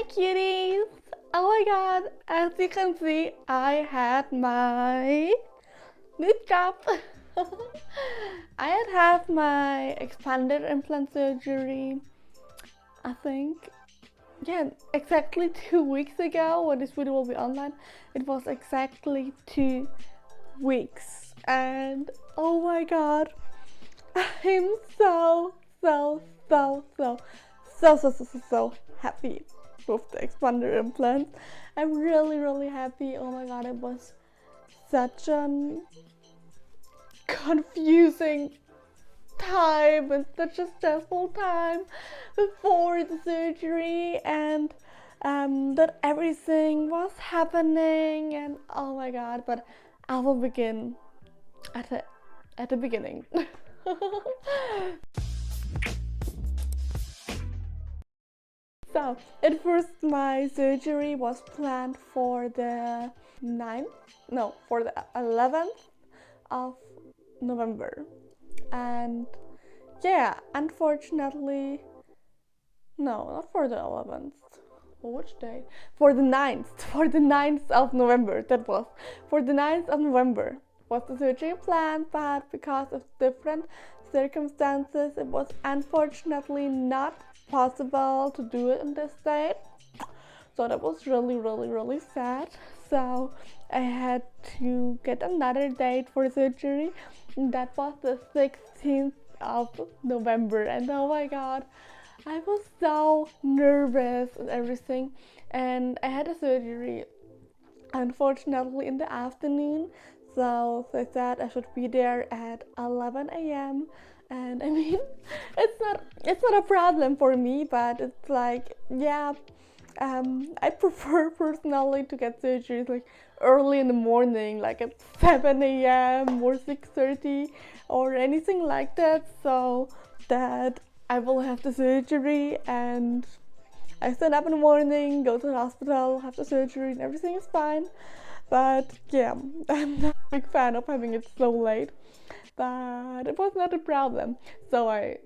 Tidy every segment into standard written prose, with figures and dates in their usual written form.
cuties! Oh my god, as you can see, I had my knit cap. I had my expanded implant surgery, I think, yeah, exactly 2 weeks ago. When this video will be online, it was exactly 2 weeks. And oh my god, I'm so happy with the expander implant. I'm really happy. Oh my god, it was such a confusing time and such a stressful time before the surgery, and that everything was happening, and oh my god. But I will begin at the beginning. So, at first my surgery was planned for the 9th, no, for the 11th of November. And yeah, unfortunately, no, not for the 11th. For which day? For the 9th. For the 9th of November, that was. For the 9th of November was the surgery planned, but because of different circumstances, it was unfortunately not possible to do it on this date. So that was really sad. So I had to get another date for surgery, and that was the 16th of November. And oh my god, I was so nervous and everything. And I had a surgery unfortunately in the afternoon, so they said I should be there at 11 a.m. And I mean, it's not a problem for me, but it's like, yeah, I prefer personally to get surgeries like early in the morning, like at 7 a.m. or 6:30 or anything like that, so that I will have the surgery and I stand up in the morning, go to the hospital, have the surgery, and everything is fine. But yeah, I'm not a big fan of having it so late. But it was not a problem. So I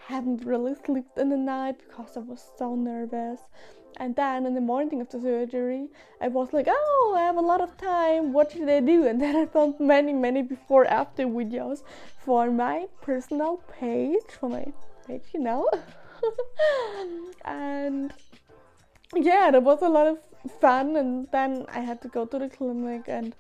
hadn't really slept in the night because I was so nervous. And then in the morning of the surgery, I was like, oh, I have a lot of time. What should I do? And then I found many before after videos for my personal page, And yeah, that was a lot of fun. And then I had to go to the clinic, and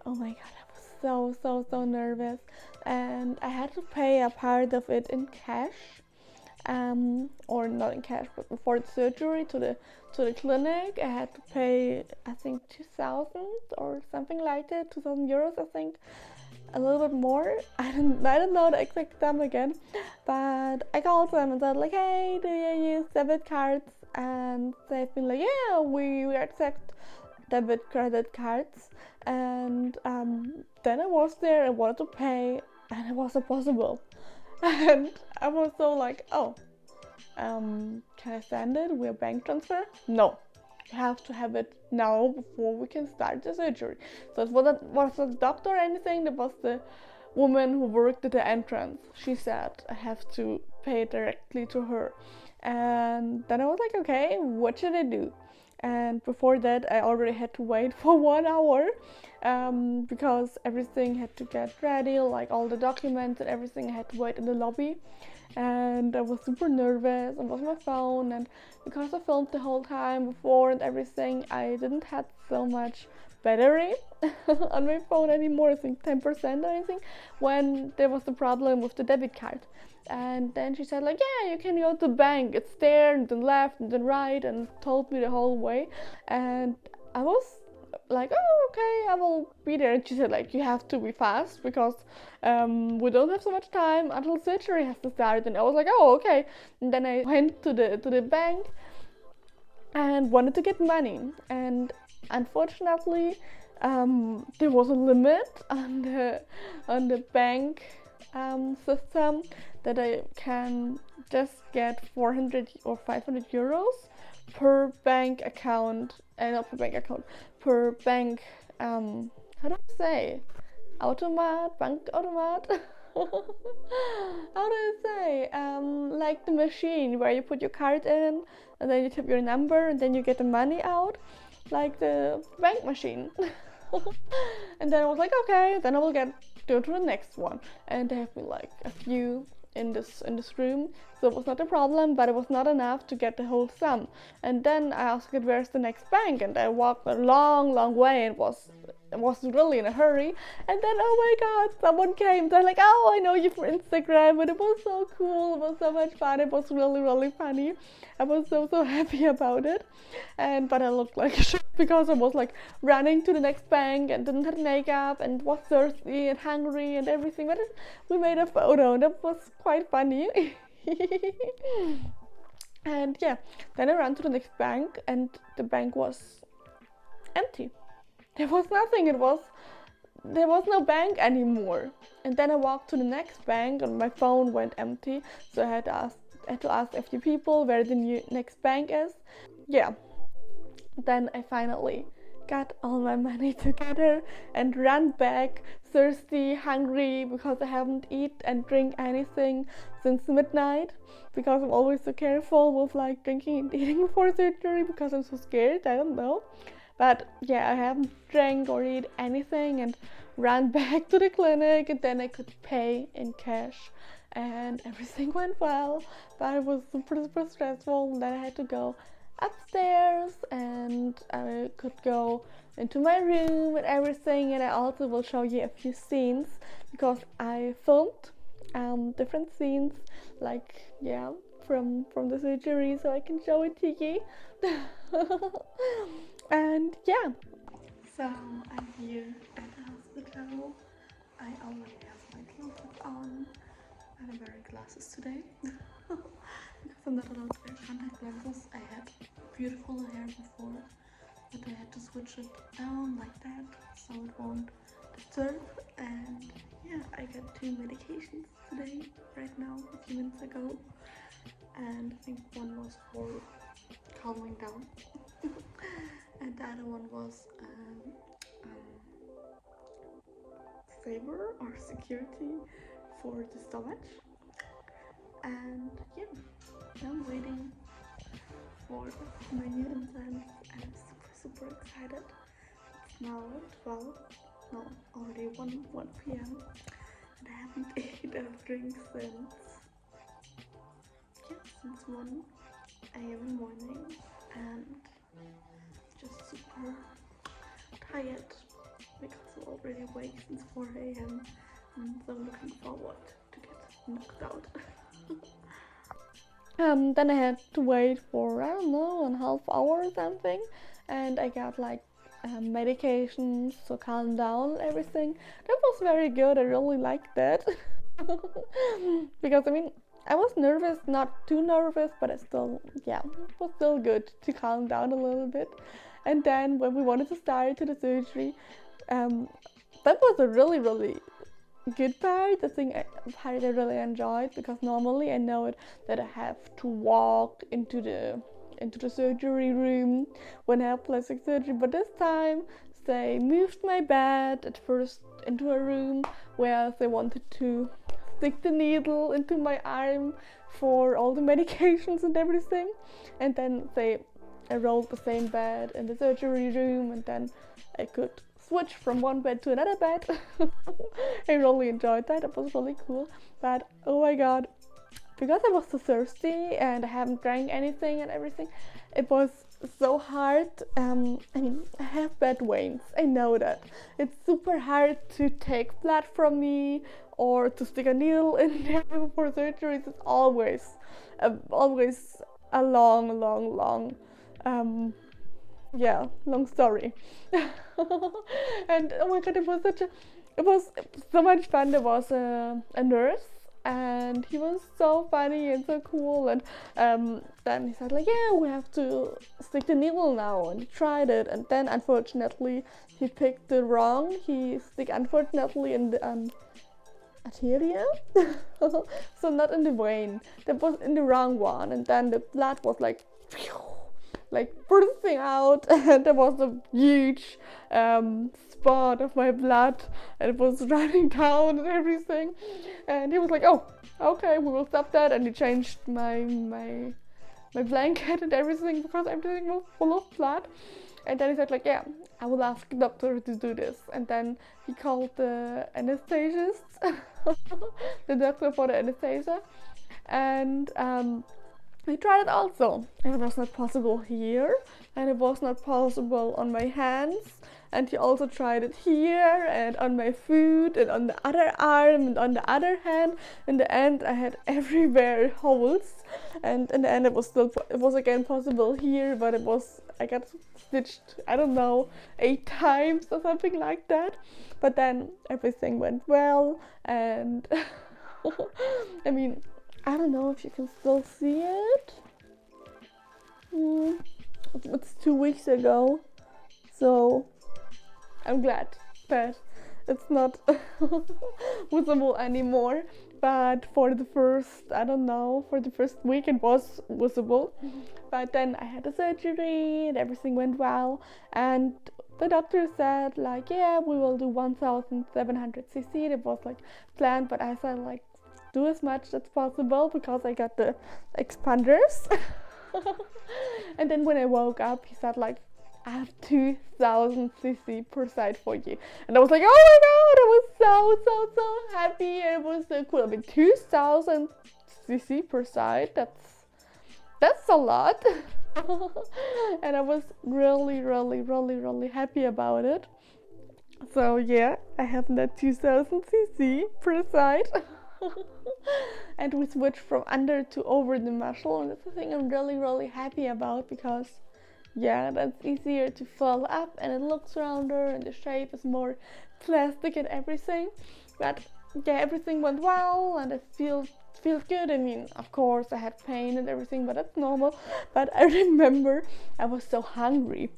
oh my god, I was so nervous. And I had to pay a part of it in cash, or not in cash, but before the surgery to the clinic. I had to pay, I think, 2,000 or something like that, 2,000 euros, I think, a little bit more. I don't know the exact sum again, but I called them and said like, hey, do you use debit cards? And they've been like, yeah, we accept debit credit cards. And then I was there and wanted to pay, and it wasn't possible. And I was so like, oh, can I send it via bank transfer? No, you have to have it now before we can start the surgery. So it wasn't a doctor or anything, that was the woman who worked at the entrance. She said I have to pay directly to her. And then I was like, okay, what should I do? And before that, I already had to wait for 1 hour, because everything had to get ready, like all the documents and everything. I had to wait in the lobby, and I was super nervous and was on my phone, and because I filmed the whole time before and everything, I didn't have so much battery on my phone anymore, I think 10% or anything, when there was the problem with the debit card. And then she said like, yeah, you can go to the bank, it's there, and then left and then right, and told me the whole way. And I was like, oh, okay, I will be there. And she said like, you have to be fast because we don't have so much time until surgery has to start. And I was like, oh, okay. And then I went to the bank and wanted to get money, and unfortunately there was a limit on the bank system, that I can just get 400 or 500 euros per bank account, not per bank account, per bank, how do I say, bank automat. how do I say, like the machine where you put your card in and then you tip your number and then you get the money out, like the bank machine. And then I was like, okay, then I will go to the next one. And they have been like a few in this room, so it was not a problem, but it was not enough to get the whole sum. And then I asked it, where's the next bank? And I walked a long way and was really in a hurry. And then, oh my god, someone came. They're like, oh, I know you from Instagram. And it was so cool. It was so much fun. It was really funny. I was so happy about it. But I looked like shit because I was like running to the next bank and didn't have makeup and was thirsty and hungry and everything. But we made a photo and it was quite funny. And yeah, then I ran to the next bank and the bank was empty. There was nothing. There was no bank anymore. And then I walked to the next bank and my phone went empty. So I had to ask a few people where the next bank is. Yeah. Then I finally got all my money together and ran back, thirsty, hungry, because I haven't eaten and drink anything since midnight, because I'm always so careful with like drinking and eating before surgery because I'm so scared. I don't know. But yeah, I haven't drank or eat anything and ran back to the clinic, and then I could pay in cash and everything went well. But it was super stressful. Then I had to go upstairs and I could go into my room and everything, and I also will show you a few scenes because I filmed different scenes, like yeah, from the surgery, so I can show it to you. And yeah, so I'm here at the hospital. I already have my clothes on. I'm wearing glasses today because I'm not allowed to wear contact lenses. I had beautiful hair before, but I had to switch it down like that so it won't disturb. And yeah, I got 2 medications today, right now, a few minutes ago, and I think one was for calming down and the other one was favor or security for the stomach. And yeah, I'm waiting for my new implants. I'm super excited. It's now 12, no, already 1 p.m. and I haven't eaten or drink since 1 a.m. in the morning, and just super tired because I'm already awake since 4 a.m. and so I'm looking forward to get knocked out. Then I had to wait for, I don't know, a half hour or something, and I got like medications to calm down everything. That was very good. I really liked that. Because I mean, I was nervous, not too nervous, but it was still good to calm down a little bit. And then when we wanted to start to the surgery, that was a really good part. The part I really enjoyed, because normally I know it that I have to walk into the surgery room when I have plastic surgery, but this time they moved my bed at first into a room where they wanted to stick the needle into my arm for all the medications and everything, and then they rolled the same bed in the surgery room, and then I could switch from one bed to another bed. I really enjoyed that. It was really cool. But oh my god, because I was so thirsty and I haven't drank anything and everything, it was so hard. I mean, I have bad veins, I know that. It's super hard to take blood from me or to stick a needle in there before surgeries. It's always a long long story. And oh my god, it was so much fun. There was a nurse, and he was so funny and so cool, and then he said like, yeah, we have to stick the needle now, and he tried it, and then unfortunately he picked it wrong. He stick unfortunately in the arteria, so not in the vein, that was in the wrong one, and then the blood was like like bursting out, and there was a huge spot of my blood, and it was running down and everything. And he was like, "Oh, okay, we will stop that," and he changed my blanket and everything because everything was full of blood. And then he said like, "Yeah, I will ask the doctor to do this." And then he called the anesthetist, the doctor for the anesthesia, and I tried it also. It was not possible here, and it was not possible on my hands. And he also tried it here, and on my foot, and on the other arm, and on the other hand. In the end, I had everywhere holes, and in the end, it was again possible here, but I got stitched, I don't know, 8 times or something like that. But then everything went well, and I mean, I don't know if you can still see it. It's 2 weeks ago, so I'm glad that it's not visible anymore. But for the first, I don't know, for the first week it was visible. But then I had a surgery and everything went well. And the doctor said like, yeah, we will do 1,700 cc. It was like planned, but I said like, do as much as possible because I got the expanders. And then when I woke up, he said like, I have 2,000 cc per side for you. And I was like, oh my god, I was so happy. It was so cool. I mean, 2,000 cc per side, that's a lot. And I was really happy about it. So yeah, I have that 2,000 cc per side. And we switched from under to over the muscle, and that's the thing I'm really happy about, because yeah, that's easier to fill up and it looks rounder and the shape is more plastic and everything. But yeah, everything went well and it feels good. I mean, of course I had pain and everything, but that's normal. But I remember I was so hungry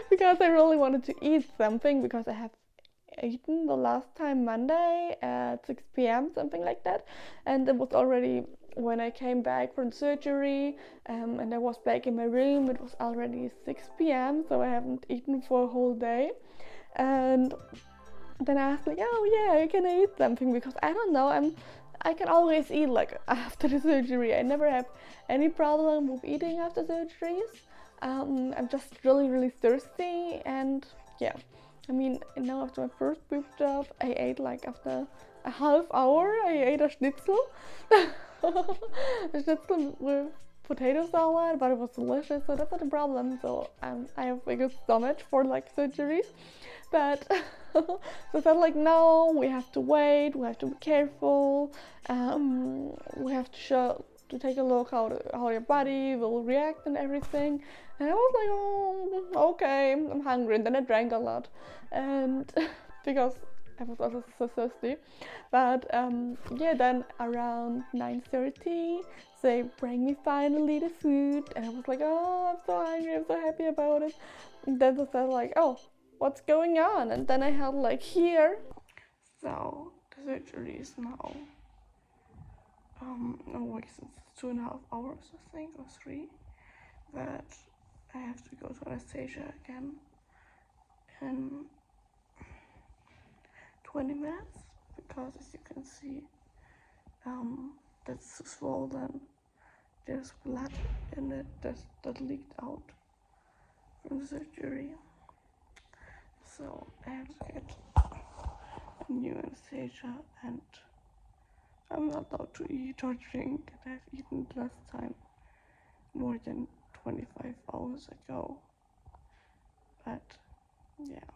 because I really wanted to eat something, because I have eaten the last time Monday at 6 p.m. something like that, and it was already when I came back from surgery, and I was back in my room. It was already 6 p.m. so I haven't eaten for a whole day. And then I asked like, oh yeah, you can eat something, because I don't know, I can always eat like after the surgery. I never have any problem with eating after surgeries. I'm just really thirsty, and yeah, I mean, now after my first boob job, I ate like after a half hour, I ate a schnitzel. A schnitzel with potato salad, but it was delicious, so that's not a problem. So I have a good stomach for like surgeries. But so I felt like, no, we have to wait, we have to be careful, we have to take a look how your body will react and everything. And I was like, oh, okay, I'm hungry. And then I drank a lot, and because I was also so thirsty. But yeah, then around 9:30, they bring me finally the food, and I was like, oh, I'm so hungry, I'm so happy about it. And then they said like, oh, what's going on? And then I had like here. So the surgery is now like since 2.5 hours, I think, or 3. But I have to go to anesthesia again in 20 minutes, because as you can see, that's swollen. There's blood in it that leaked out from the surgery. So I have to get a new anesthesia, and I'm not allowed to eat or drink. And I've eaten last time more than 25 hours ago. But yeah,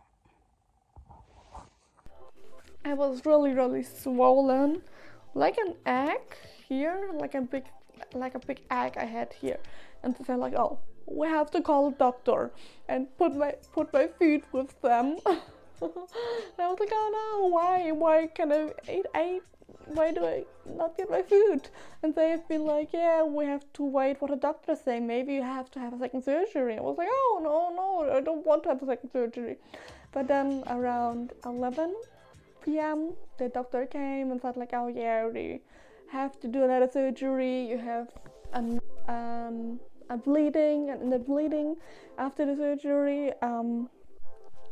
I was really swollen, like an egg here, like a big egg I had here. And they said like, oh, we have to call a doctor and put my food with them. And I was like, oh no, why can I eat? Why do I not get my food? And they've been like, yeah, we have to wait what the doctor say. Maybe you have to have a second surgery. I was like, oh no, I don't want to have a second surgery. But then around 11 p.m. the doctor came and said like, oh yeah, we have to do another surgery. You have bleeding, and in the bleeding after the surgery on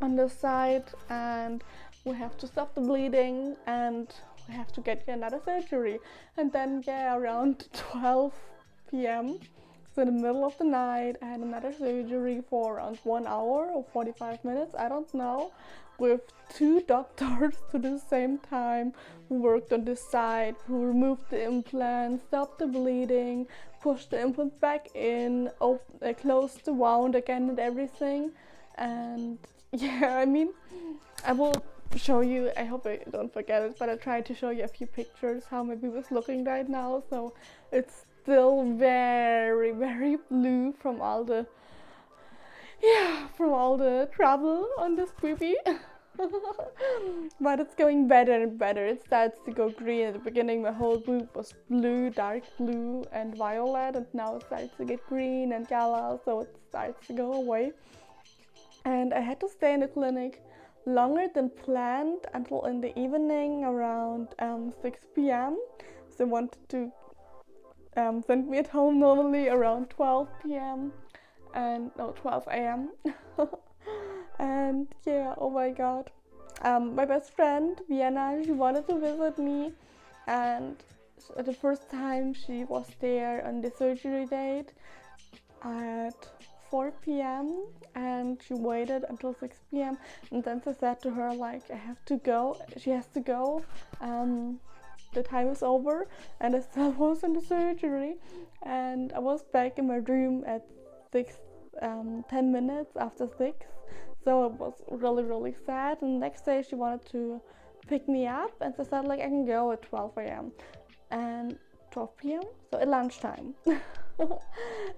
the side, and we have to stop the bleeding and we have to get another surgery. And then around 12 p.m., so in the middle of the night, I had another surgery for around 1 hour or 45 minutes, I don't know, with 2 doctors to the same time who worked on this side, who removed the implant, stopped the bleeding, pushed the implant back in, closed the wound again and everything. And I mean, I will show you, I hope I don't forget it, but I tried to show you a few pictures how my boob is looking right now. So it's still very, very blue from all the travel on this baby. But it's going better and better. It starts to go green. At the beginning my whole boob was blue, dark blue and violet, and now it starts to get green and yellow, so it starts to go away. And I had to stay in the clinic longer than planned until in the evening around 6 p.m. So they wanted to send me at home normally around 12 p.m. and no 12 a.m. And oh my god, my best friend Vienna, she wanted to visit me, and the first time she was there on the surgery date at 4 p.m. and she waited until 6 p.m. and then she said to her, like, I have to go, she has to go, the time is over, and I still was in the surgery, and I was back in my room at 10 minutes after 6, so it was really, really sad. And the next day she wanted to pick me up, and she said, like, I can go at 12 a.m. and 12 p.m. so at lunchtime.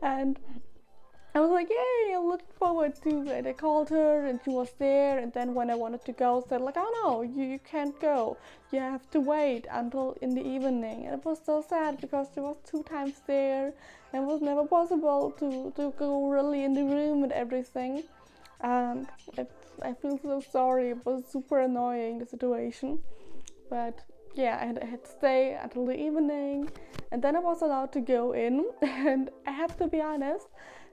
And I was like, yay, I'm looking forward to it. I called her and she was there, and then when I wanted to go, said like, oh no, you can't go. You have to wait until in the evening. And it was so sad because she was 2 times there and it was never possible to go really in the room and everything. And I feel so sorry. It was super annoying, the situation. But I had to stay until the evening, and then I was allowed to go in. And I have to be honest,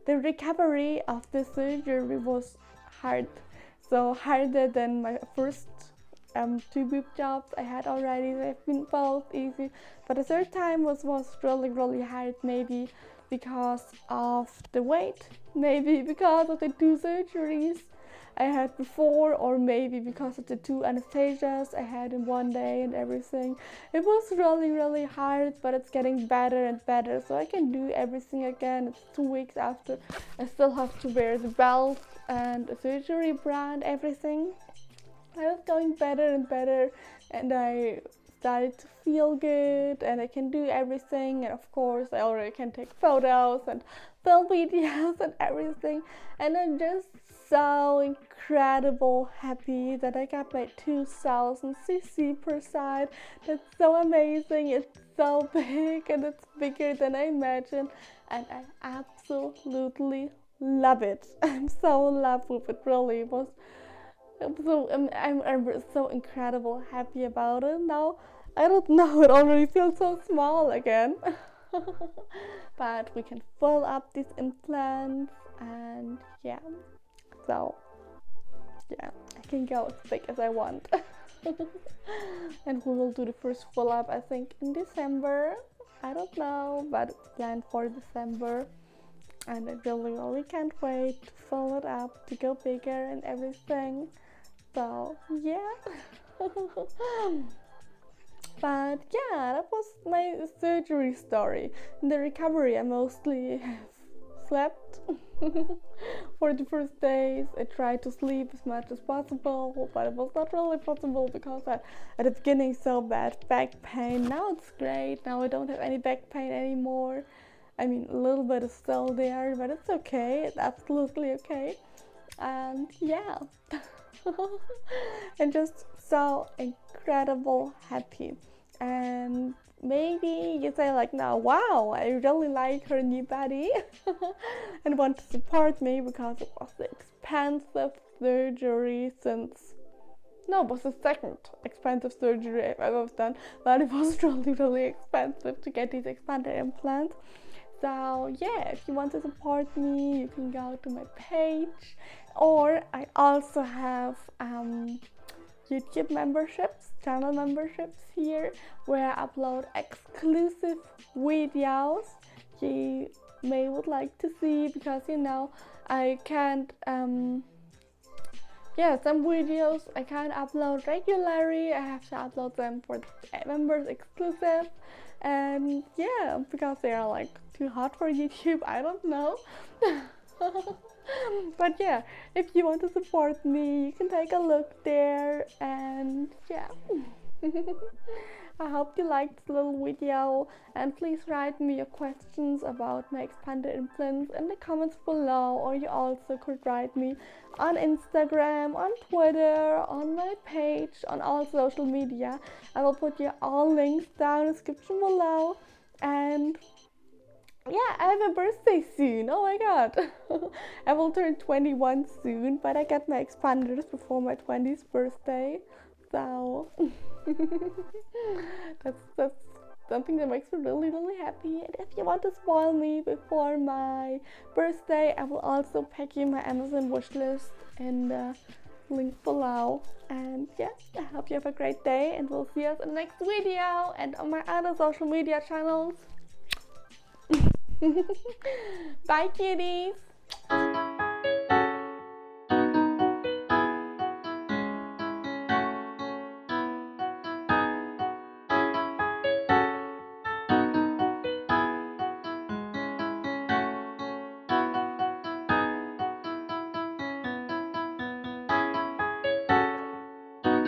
the recovery of the surgery was hard, so harder than my first 2 boob jobs I had already. They've been both easy, but the third time was really, really hard, maybe because of the weight, maybe because of the 2 surgeries I had before, or maybe because of the 2 anesthesias I had in one day and everything. It was really, really hard, but it's getting better and better, so I can do everything again. It's 2 weeks after. I still have to wear the belt and the surgery brand, everything. I was going better and better, and I started to feel good, and I can do everything. And of course I already can take photos and film videos and everything, and I'm just so incredible happy that I got my 2000 cc per side. That's so amazing. It's so big, and it's bigger than I imagined, and I absolutely love it. I'm so in love with it, really. It was so I'm so incredible happy about it now. I don't know, it already feels so small again. But we can fill up these implants, and so I can go as big as I want. And we will do the first fill up, I think, in December. I don't know, but it's planned for December, and I really, really can't wait to fill it up, to go bigger and everything. So but that was my surgery story. In the recovery, I mostly slept. For the first days I tried to sleep as much as possible, but it was not really possible because I, at the beginning, so bad back pain. Now it's great. Now I don't have any back pain anymore. I mean, a little bit is still there, but it's okay. It's absolutely okay. And I'm just so incredible happy. And maybe you say like, now, wow, I really like her new body and want to support me because it was the expensive surgery since, no, it was the second expensive surgery I've ever done, but it was really, really expensive to get these expanded implants. So yeah, if you want to support me, you can go to my page, or I also have YouTube memberships, channel memberships here, where I upload exclusive videos you may would like to see, because I can't some videos I can't upload regularly. I have to upload them for members exclusive, and yeah, because they are like too hot for YouTube, I don't know. But yeah, if you want to support me, you can take a look there, and yeah. I hope you liked this little video, and please write me your questions about my expanded influence in the comments below, or you also could write me on Instagram, on Twitter, on my page, on all social media. I will put you all links down in the description below, and yeah, I have a birthday soon. Oh my god. I will turn 21 soon, but I get my expanders before my 20th birthday. So that's something that makes me really, really happy. And if you want to spoil me before my birthday, I will also pack you my Amazon wishlist in the link below. And yeah, I hope you have a great day, and we'll see us in the next video and on my other social media channels. Bye, kitties.